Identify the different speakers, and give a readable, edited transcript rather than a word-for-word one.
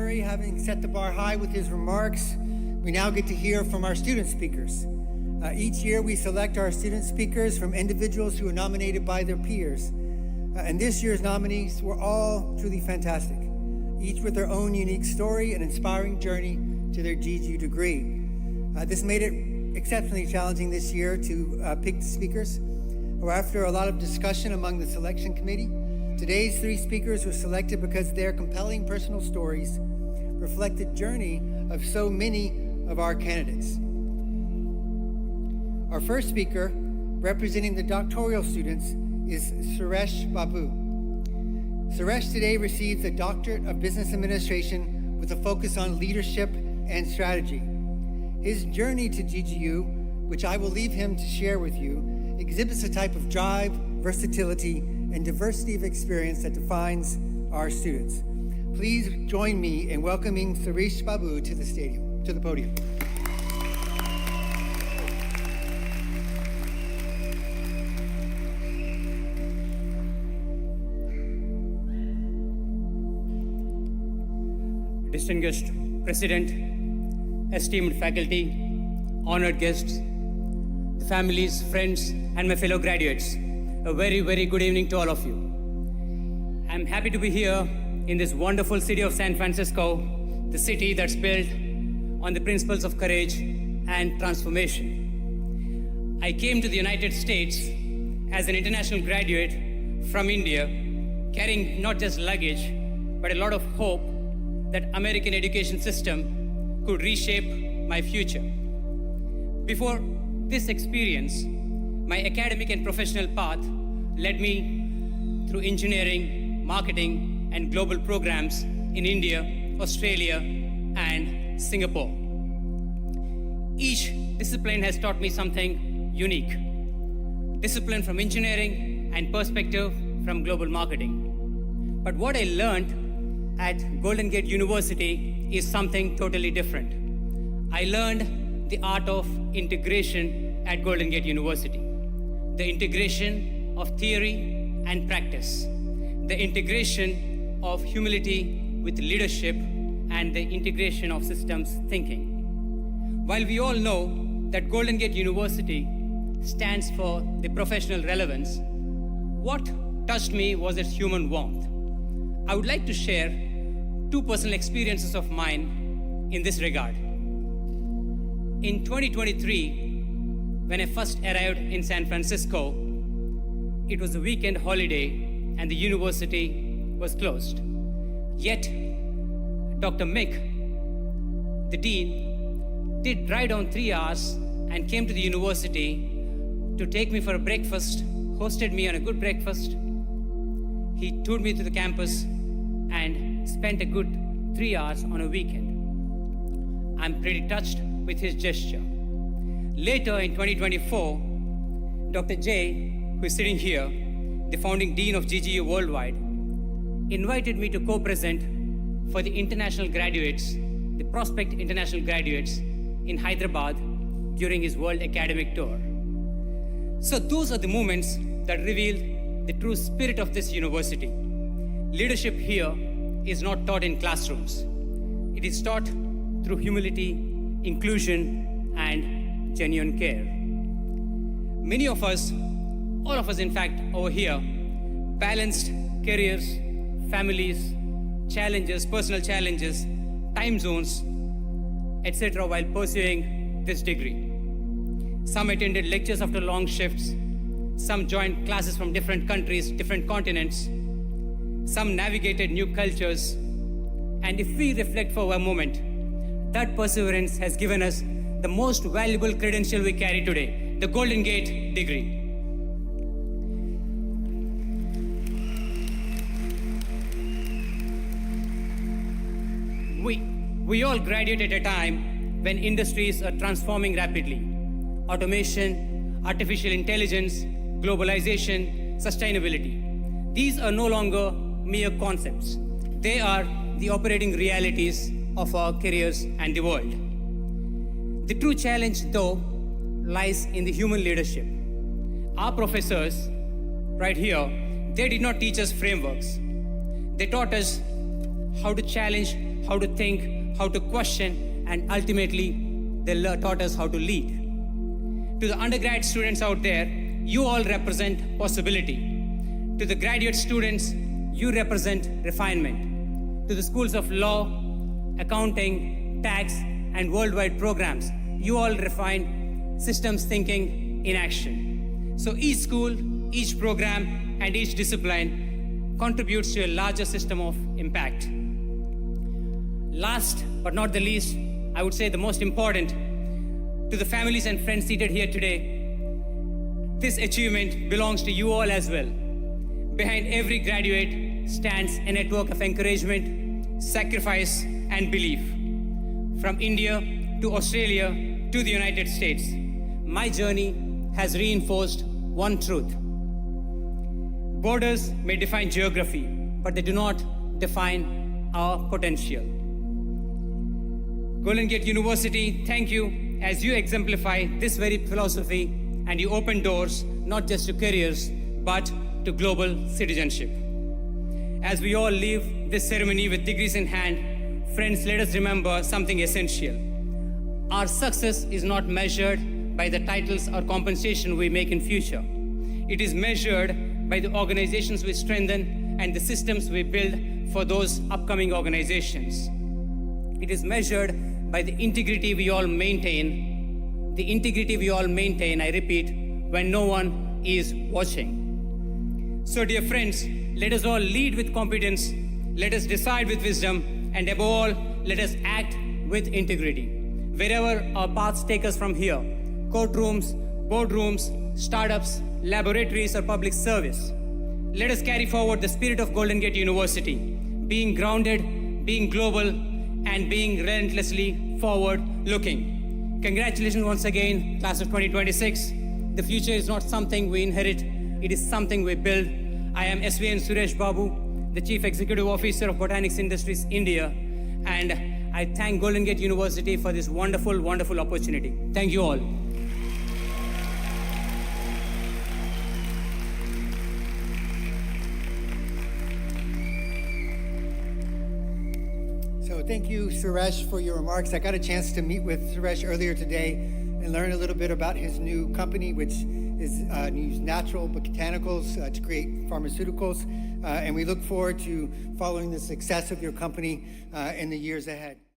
Speaker 1: Murray having set the bar high with his remarks, we now get to hear from our student speakers. Each year we select our student speakers from individuals who are nominated by their peers. And this year's nominees were all truly fantastic, each with their own unique story and inspiring journey to their GGU degree. This made it exceptionally challenging this year to pick the speakers. After a lot of discussion among the selection committee, today's 3 speakers were selected because their compelling personal stories reflect the journey of so many of our candidates. Our first speaker, representing the doctoral students, is Suresh Babu. Suresh today receives a Doctorate of Business Administration with a focus on leadership and strategy. His journey to GGU, which I will leave him to share with you, exhibits a type of drive, versatility, and diversity of experience that defines our students. Please join me in welcoming Suresh Babu to the podium.
Speaker 2: Distinguished President, esteemed faculty, honored guests, the families, friends, and my fellow graduates, a very, very good evening to all of you. I'm happy to be here in this wonderful city of San Francisco, the city that's built on the principles of courage and transformation. I came to the United States as an international graduate from India, carrying not just luggage, but a lot of hope that American education system could reshape my future. Before this experience, my academic and professional path led me through engineering, marketing, and global programs in India, Australia, and Singapore. Each discipline has taught me something unique. Discipline from engineering and perspective from global marketing. But what I learned at Golden Gate University is something totally different. I learned the art of integration at Golden Gate University. The integration of theory and practice. The integration of humility with leadership, and the integration of systems thinking. While we all know that Golden Gate University stands for the professional relevance, what touched me was its human warmth. I would like to share 2 personal experiences of mine in this regard. In 2023, when I first arrived in San Francisco, it was a weekend holiday and the university was closed. Yet, Dr. Mick, the dean, did drive down 3 hours and came to the university to take me for a breakfast, hosted me on a good breakfast. He toured me to the campus and spent a good 3 hours on a weekend. I'm pretty touched with his gesture. Later in 2024, Dr. Jay, who is sitting here, the founding dean of GGU Worldwide, invited me to co-present for the international graduates, the prospect international graduates in Hyderabad during his World Academic Tour. So those are the moments that reveal the true spirit of this university. Leadership here is not taught in classrooms. It is taught through humility, inclusion, and genuine care. Many of us, all of us in fact over here, balanced careers, families, challenges, personal challenges, time zones, etc. while pursuing this degree. Some attended lectures after long shifts. Some joined classes from different countries, different continents. Some navigated new cultures. And if we reflect for a moment, that perseverance has given us the most valuable credential we carry today, the Golden Gate degree. We all graduate at a time when industries are transforming rapidly. Automation, artificial intelligence, globalization, sustainability. These are no longer mere concepts. They are the operating realities of our careers and the world. The true challenge, though, lies in the human leadership. Our professors, right here, they did not teach us frameworks. They taught us how to challenge how to think, how to question, and ultimately, they taught us how to lead. To the undergrad students out there, you all represent possibility. To the graduate students, you represent refinement. To the schools of law, accounting, tax, and worldwide programs, you all refine systems thinking in action. So each school, each program, and each discipline contributes to a larger system of impact. Last but not the least, I would say the most important, to the families and friends seated here today, this achievement belongs to you all as well. Behind every graduate stands a network of encouragement, sacrifice, and belief. From India to Australia to the United States, my journey has reinforced one truth. Borders may define geography, but they do not define our potential. Golden Gate University, thank you as you exemplify this very philosophy and you open doors not just to careers, but to global citizenship. As we all leave this ceremony with degrees in hand, friends, let us remember something essential. Our success is not measured by the titles or compensation we make in future. It is measured by the organizations we strengthen and the systems we build for those upcoming organizations. It is measured by the integrity we all maintain. The integrity we all maintain, I repeat, when no one is watching. So dear friends, let us all lead with competence, let us decide with wisdom, and above all, let us act with integrity. Wherever our paths take us from here, courtrooms, boardrooms, startups, laboratories, or public service, let us carry forward the spirit of Golden Gate University, being grounded, being global, and being relentlessly forward-looking. Congratulations once again, class of 2026. The future is not something we inherit, it is something we build. I am SVN Suresh Babu, the Chief Executive Officer of Botanics Industries India, and I thank Golden Gate University for this wonderful, wonderful opportunity. Thank you all.
Speaker 1: So thank you, Suresh, for your remarks. I got a chance to meet with Suresh earlier today and learn a little bit about his new company, which is use natural botanicals to create pharmaceuticals. And we look forward to following the success of your company in the years ahead.